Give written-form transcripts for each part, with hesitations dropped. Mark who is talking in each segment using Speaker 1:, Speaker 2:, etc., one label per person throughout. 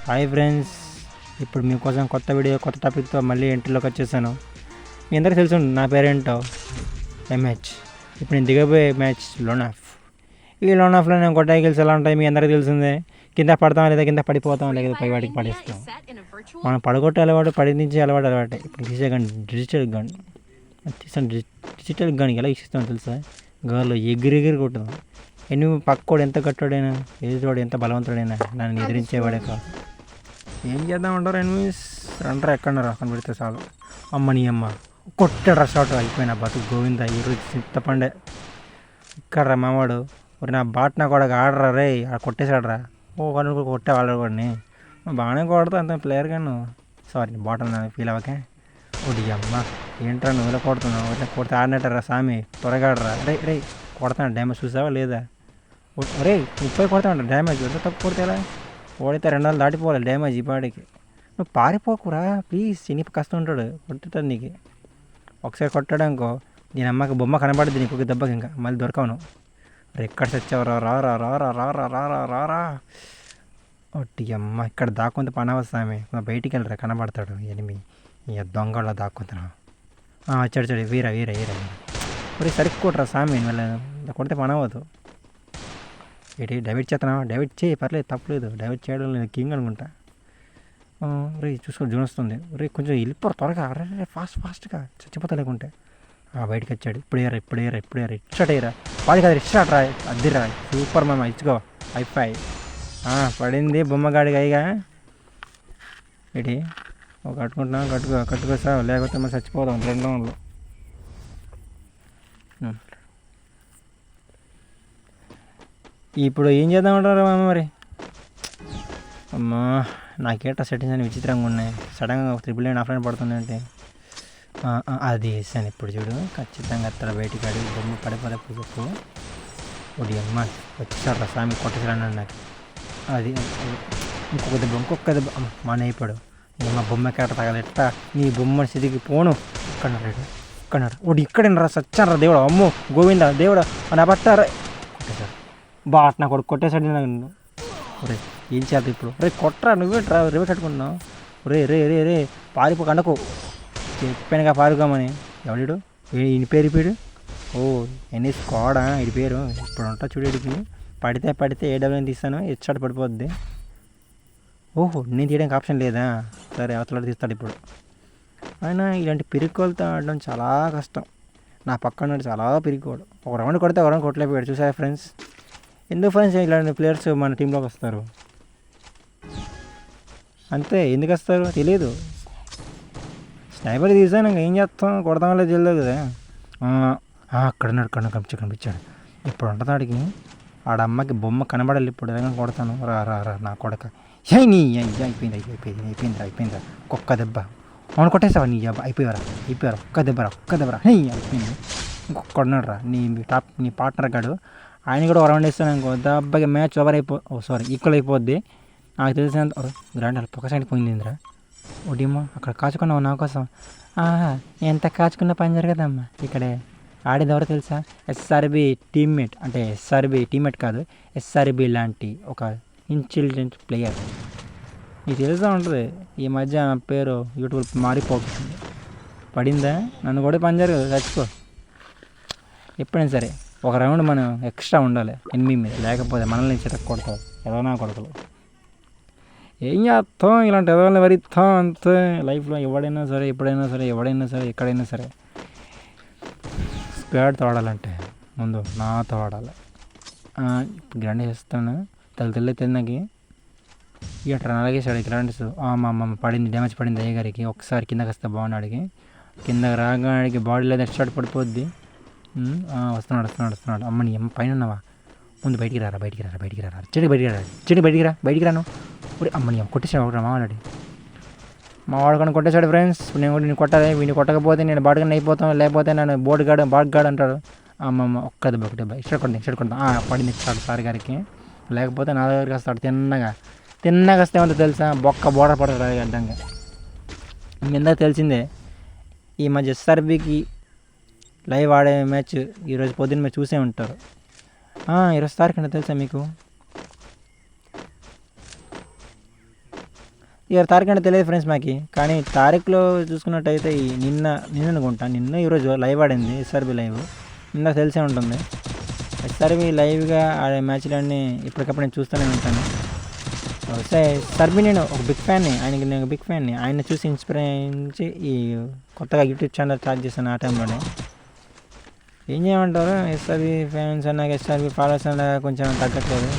Speaker 1: Hi friends, ఇప్పుడు మీకోసం కొత్త వీడియో కొత్త టాపిక్తో మళ్ళీ ఎంట్రీలోకి వచ్చేసాను. మీ అందరికీ తెలుసు నా పేరేంటో ఎంహెచ్. ఇప్పుడు నేను దిగబోయే మ్యాచ్ లోన్ ఆఫ్. ఈ లోన్ ఆఫ్లో నేను కొట్టే గిల్స్ ఎలా ఉంటాయి మీ అందరికీ తెలిసిందే. కింద పడతాం లేదా కింద పడిపోతాం లేదా పైవాడికి పడేస్తాం. మనం పడగొట్టే అలవాటు పడించే అలవాటే. ఇప్పుడు తీసే గన్ డిజిటల్ గన్ తీసాను. డిజిటల్ గన్ ఎలా ఇస్తాను తెలుసా? గాల్లో ఎగిరి కొట్టుదాం. నువ్వు పక్కోడు ఎంత గట్టోడైనా ఎదుటివాడు ఎంత బలవంతుడైనా నన్ను ఎదిరించేవాడే కాదు. ఏం చేద్దామంటారు ఎనిమిస్ రంటారా ఎక్కడరా కనబడితే చాలు. అమ్మ నీ అమ్మ కొట్టాడు షాట్ అయిపోయినా బతుకు గోవింద ఈరోజు చింతపండే. ఇక్కడ మావాడు మరి నా బాట్ నా కూడా ఆడరా రే కొట్టేశాడరా. కనుక కొట్టే వాళ్ళ వాడిని బాగానే కొడతా అంత ప్లేయర్ గాను. సారీ బాట్ అన్నా ఫీల్ అవ్వకే. ఒకటి అమ్మ ఏంట్రా నువ్వు ఇలా కొడుతున్నావు? ఇట్లా కొడితే ఆడినట్టారా సామి త్వరగా ఆడరా. రే రే కొడతాను డ్యామేజ్ చూసావా లేదా? రే 30 కొడతాడు డ్యామేజ్ ఎంత తప్పు కొడితే ఎలా? ఓడితే 200 దాటిపోవాలి డ్యామేజ్ ఈ పాడికి. నువ్వు పారిపోకురా ప్లీజ్. చిన్ని కష్టం ఉంటాడు కొట్టుతాడు నీకు. ఒకసారి కొట్టాడు అనుకో దీని అమ్మకి బొమ్మ కనబడుద్ది నీకు ఒక దెబ్బకి. ఇంకా మళ్ళీ దొరకవును. ఎక్కడ చచ్చావరా రారా రారా రారా రారా రారా. ఒట్టి అమ్మ ఇక్కడ దాక్కుంత పని వస్తామే. బయటికి వెళ్ళరా కనబడతాడు ఎనిమి. దొంగలో దాక్కుంటున్నా వచ్చాడు వీరా వీరా వీరా వీరా. మరి సరిగ్గా కొట్టరా సామి వెళ్ళాను కొడితే పని అవ్వదు. ఏంటి డైవర్ట్ చేస్తున్నావా? డైవర్ట్ చేయి పర్లేదు తప్పలేదు. డైవర్ట్ చేయడం నేను కింగ్ అనుకుంటా. రే చూసుకో జూన్ వస్తుంది. రే కొంచెం వెళ్ళిపోరు త్వరగా. రే ఫాస్ట్గా చచ్చిపోతా లేకుంటే. బయటకు వచ్చాడు. ఇప్పుడేరా ఇచ్చాట అయ్యరా వాడి కదా ఇచ్చాట రా. అద్దిరా సూపర్ మామ ఇచ్చుకో అయిపోయి. పడింది బొమ్మగాడికి అయ్యగా. ఏంటి కట్టుకుంటున్నా కట్టుకో సార్ లేకపోతే మనం చచ్చిపోదాం 2 రౌండ్లు. ఇప్పుడు ఏం చేద్దామంటారు మామ మరి? అమ్మా నాకేటా సెట్టింగ్స్ అని విచిత్రంగా ఉన్నాయి. సడన్గా 999 ఆఫ్లైన్ పడుతున్నాయంటే అది వేసాను. ఇప్పుడు చూడు ఖచ్చితంగా అత్తల బయటికి అడిగి బొమ్మ పడిపోలే పువ్వుకు. ఒకటి అమ్మ వచ్చాడు స్వామి కొట్టేసాడు నాకు. అది ఇంకొక దెబ్బ మన అయిపోయాడు. మా బొమ్మ కేట తగలెట్ట నీ బొమ్మ సిదికి పోను. ఇక్కడన్నాడు ఒకటి ఇక్కడేనరా సచ్చానరా దేవుడు. అమ్మో గోవింద దేవుడు అని పట్టారా కొట్టేశాడు. బాట్ నా కొడుకు కొట్టేశాడు. నాకు రే ఏం చేద్దాం ఇప్పుడు? రే కొట్టరా నువ్వేట్రా రివర్స్ కట్టుకుంటున్నావు? రే పారిపో కండకు చెప్పానుగా పారుకోమని. ఎవడు ఈయన పేరు ఇప్పాడు? ఎన్ని స్క్వాడా ఇది పేరు. ఇప్పుడు ఉంటా చూడేడికి పడితే AWM తీస్తాను హెడ్షాట్ పడిపోద్ది. నేను తీయడానికి ఆప్షన్ లేదా? సరే అవతల తీస్తాడు ఇప్పుడు. అయినా ఇలాంటి పిరుకోలతో ఆడడం చాలా కష్టం. నా పక్కన చాలా పిరుకోడు. ఒక రౌండ్ కొడితే ఒక రౌండ్ కొట్టలేకపోయాడు. చూసారా ఫ్రెండ్స్? ఎందుకు ఫ్రెండ్స్ ఇలాంటి ప్లేయర్స్ మన టీంలోకి వస్తారు? అంతే. ఎందుకు వస్తారు తెలియదు. స్నైపర్ తీసాను ఇంకా ఏం చేస్తాం కొడతాం వల్ల తెలియదు కదా. అక్కడున్నాడు కనిపించాడు. ఇప్పుడు ఉంటుంది ఆడికి. ఆడమ్మకి బొమ్మ కనబడాలి. ఇప్పుడు ఏదైనా కొడతాను. రా నా కొడక. అయిపోయిందిరా ఒక్క దెబ్బ. అవును కొట్టేసావా నీ అయిపోయారా ఒక్క దెబ్బరా అయిపోయింది. ఇంకొక్కడున్నాడు రా నీ పార్ట్నర్ గాడు. ఆయన కూడా రౌండ్ వేస్తాను అనుకో దెబ్బకి మ్యాచ్ ఓవర్ ఈక్వల్ అయిపోద్ది. నాకు తెలిసినంత గ్రాండ్ ఒక సైడ్ పోయిందిరా. ఒడిమ్మా అక్కడ కాచుకున్నావు నా కోసం. ఎంత కాచుకున్న పని జరగదమ్మా. ఇక్కడే ఆడేది ఎవరో తెలుసా? SRB teammate. అంటే SRB టీమ్మేట్ కాదు, SRB లాంటి ఒక ఇంటెలిజెంట్ ప్లేయర్. నీకు తెలుసా ఉంటుంది. ఈ మధ్య నా పేరు యూట్యూబ్ మారిపోతుంది. పడిందా? నన్ను కూడా పని జరగదు చచ్చిపో. ఎప్పుడైనా సరే ఒక రౌండ్ మనం ఎక్స్ట్రా ఉండాలి ఎనిమి మీద. లేకపోతే మనల్ని చితక్కొడతావు ఎవరైనా కొడకలు. ఏం చేస్తాం ఇలాంటి ఎదవల్ని వరిస్తాం అంతే. లైఫ్లో ఎవడైనా సరే ఎప్పుడైనా సరే ఎక్కడైనా సరే స్క్వాడ్ తోడాలంటే ముందు నాతో ఆడాలి. ఇప్పుడు గ్రాండ్ చేస్తాను తెలియదు. ఇట్లా అలాగేసాడు గ్రాండ్స్. అమ్మ పడింది డ్యామేజ్ పడింది అయ్యగారికి. ఒకసారి కిందకి వస్తే బాగున్నాడికి. కిందకి రాగాడికి బాడీ లేదా షాట్ పడిపోద్ది. వస్తున్నాడు. అమ్మని అమ్మ పైన ఉన్నావా? ముందు బయటికి రారా చెడు బయటికి రాను. ఇప్పుడు అమ్మని కొట్టేసాడు ఒకటి మావాడి. మావాడు కానీ కొట్టేశాడు ఫ్రెండ్స్. నేను కూడా నేను కొట్టాలి. వీడిని కొట్టకపోతే నేను బాడీగానే అయిపోతాను. లేకపోతే నన్ను బాట్ గార్డ్ అంటాడు. అమ్మమ్మ ఒక్క దెబ్బ ఇష్టం కొడతాం. పడింది సార్ గారికి. లేకపోతే నా దగ్గరికి వస్తాడు తిన్నగా వస్తే ఏమంటే తెలుసా? బొక్క బోర్డర్ పడతాడు అడ్డంగా. ఇంకెందాక తెలిసిందే ఈ మధ్య SRBకి లైవ్ ఆడే మ్యాచ్ ఈరోజు పొద్దున్న మీరు చూసే ఉంటారు. 20 తారీఖున తెలుసా మీకు? ఇక తారీఖు అంటే తెలియదు ఫ్రెండ్స్ మాకు. కానీ తారీఖులో చూసుకున్నట్టయితే నిన్న అనుకుంటా, నిన్న ఈరోజు లైవ్ ఆడింది ఎస్ఆర్బి లైవ్. నిన్న తెలిసే ఉంటుంది. ఎస్ఆర్బి లైవ్గా ఆడే మ్యాచ్లన్నీ ఇప్పటికప్పుడు నేను చూస్తూనే ఉంటాను. ఎస్ఆర్బి నేను ఒక బిగ్ ఫ్యాన్ని, ఆయనకి నేను బిగ్ ఫ్యాన్ని. ఆయన చూసి ఇన్స్పైర్ అయ్యి ఈ కొత్తగా యూట్యూబ్ ఛానల్ స్టార్ట్ చేశాను ఆ టైంలోనే. ఏం చేయమంటారు, ఎస్ఆర్బి ఫ్యాన్స్ అన్నాక ఎస్ఆర్బి ఫాలోవర్స్ అన్నాక కొంచెం తగ్గట్లేదు.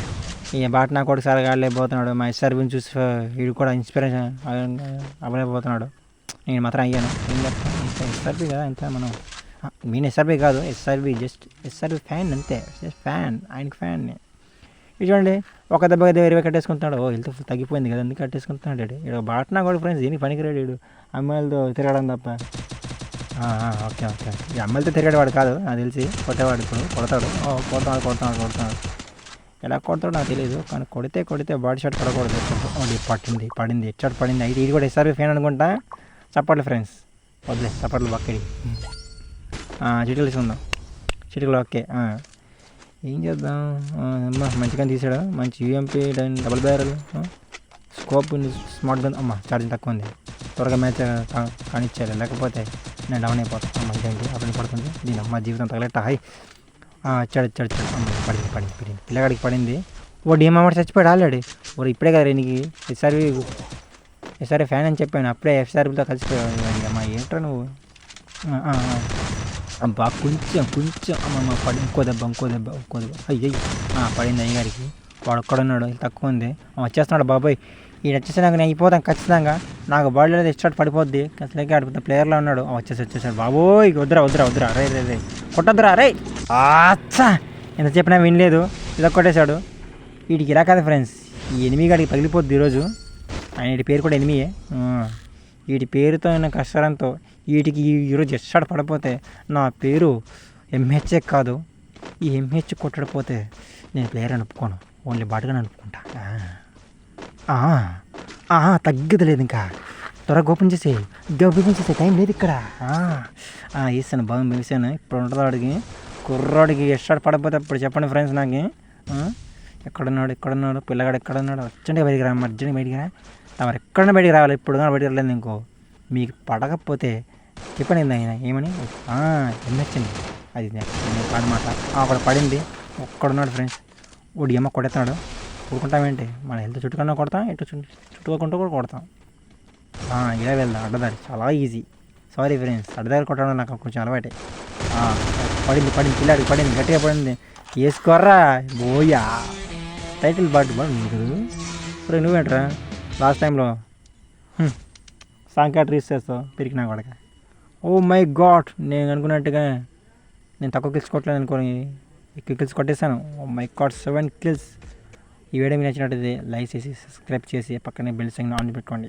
Speaker 1: ఇక బాట్నా కూడా సరిగా ఆడలేకపోతున్నాడు. మా ఎస్ఆర్బిని చూసి వీడు కూడా ఇన్స్పిరేషన్ అవ్వలేకపోతున్నాడు. నేను మాత్రం అయ్యాను. ఏం చెప్తాను, ఎస్ఆర్బి కదా అంతే. మనం మెయిన్ ఎస్ఆర్బి కాదు, ఎస్ఆర్బి ఫ్యాన్ అంతే. ఫ్యాన్, ఆయనకి ఫ్యాన్ని. ఇది చూడండి, ఒక దెబ్బ 20 కట్టేసుకుంటున్నాడు. హెల్త్ ఫుల్ తగ్గిపోయింది కదా, అందుకే కట్టేసుకుంటున్నాడు. ఇక్కడ బాట్నా కూడా ఫ్రెండ్స్ దీనికి పనికిరాడు. వీడు అమ్మాయిలతో తిరగడం తప్ప. ఓకే ఓకే ఈ అమ్మాయిలతో తిరిగేవాడు కాదు నాకు తెలిసి. కొట్టేవాడు, ఇప్పుడు కొడతాడు. కొడతాడు ఎలా కొడతాడో నాకు తెలియదు. కానీ కొడితే బాడీ షాట్ పడకూడదు. పడింది హెడ్ షాట్ పడింది. ఇది కూడా ఎస్ఆర్బి ఫ్యాన్ అనుకుంటా. చప్పట్లు ఫ్రెండ్స్, వదిలే చప్పట్లు పక్కడి. చిటికలు తీసుకుందాం. చిటికలు ఓకే. ఏం చేద్దాం, మంచిగా తీసాడు. మంచి UMP double barrel scope smart gun. Charging తక్కువ ఉంది. త్వరగా మ్యాచ్ కానిచ్చారు, లేకపోతే నేను డౌన్ అయిపోతాను. ఇదేంటి అప్పుడు పడుతుంది, దీని జీవితం తగలెట్ట. హాయ్ వచ్చాడు. పడింది పిల్లగాడికి పడింది. డీమామడి చచ్చిపోయాడు ఆల్రెడీ. ఇప్పుడే కదా నీకు ఎస్ఆర్బి ఫ్యాన్ అని చెప్పాను, అప్పుడే ఎస్ఆర్బితో కలిసిపోయాడు. ఏంట్రా నువ్వు. అబ్బా కొంచెం పడి ఇంకో దెబ్బ అయ్యి పడింది అయ్యగారికి. వాడు ఒక్కడున్నాడు, తక్కువ ఉంది. వచ్చేస్తున్నాడు బాబాయ్. ఈయన వచ్చేసినాక నేను అయిపోతాను ఖచ్చితంగా. నాకు బాడీలో ఎక్స్ట్రా పడిపోద్ది. అసలుకే ఆడిపోతే ప్లేయర్లో ఉన్నాడు. వచ్చేసాడు బాబోయ్. వద్దురా రే కొట్టద్దురా రే. ఎంత చెప్పినా వినలేదు, ఇలా కొట్టేశాడు. వీటికి ఇలా కాదు ఫ్రెండ్స్, ఈ ఎనిమిది గాడికి పగిలిపోద్ది ఈరోజు. ఆయన పేరు కూడా ఎనిమియే. వీటి పేరుతో అయిన కష్టంతో వీటికి ఈరోజు ఎస్టార్ట్ పడిపోతే నా పేరు ఎంహెచ్ఏ కాదు. ఈ ఎంహెచ్ కొట్టడిపోతే నేను ప్లేయర్ అని ఒప్పుకోను, ఓన్లీ బాటుగా అనుకుంటా. తగ్గదు ఇంకా. త్వరగా ఓపెన్ చేసే టైం లేదు ఇక్కడ. వేసాను బాగా వేసాను. ఇప్పుడు ఉంటుంది వాడికి, కుర్రాడికి ఎస్టార్ట్ పడిపోతే అప్పుడు చెప్పండి ఫ్రెండ్స్ నాకు. ఎక్కడున్నాడు పిల్లగాడు, ఎక్కడున్నాడు? అర్జెంట్గా బయటికి రా, తమరు ఎక్కడన్నా బయటికి రావాలి. ఇప్పుడు కానీ బయటికి రాలేదు ఇంకో. మీకు పడకపోతే చెప్పండి ఆయన ఏమని. ఎన్నొచ్చింది అది అనమాట. అక్కడ పడింది. ఒక్కడున్నాడు ఫ్రెండ్స్. అమ్మ కొడేస్తున్నాడు. ఊరుకుంటామేంటి, మన హెల్త్ చుట్టుకన్నా కొడతాం, చుట్టుకోకుండా కూడా కొడతాం. ఇలా వెళ్దాం అడ్డదారి, చాలా ఈజీ. సారీ ఫ్రెండ్స్, అడ్డదారి కొట్టడం నాకు కొంచెం అలవాటే. పడింది పిల్లాడికి పడింది, గట్టిగా పడింది. వేసుకోర్రా బోయా. టైటిల్ బాగుంది కదా. ఇప్పుడు నువ్వేంట్రా లాస్ట్ టైంలో సాంకేట్ చేస్తావు పెరిగినా కూడా. ఓ మై గాడ్, నేను అనుకున్నట్టుగా నేను తక్కువ కిల్స్ కొట్టలేదు అనుకోని ఎక్కువ కిల్స్ కొట్టేశాను. Oh my god 7 kills. ఈ వీడియో మీకు నచ్చినట్టయితే లైక్ చేసి సబ్స్క్రైబ్ చేసి పక్కనే బెల్ సింగ్ ఆన్ పెట్టుకోండి.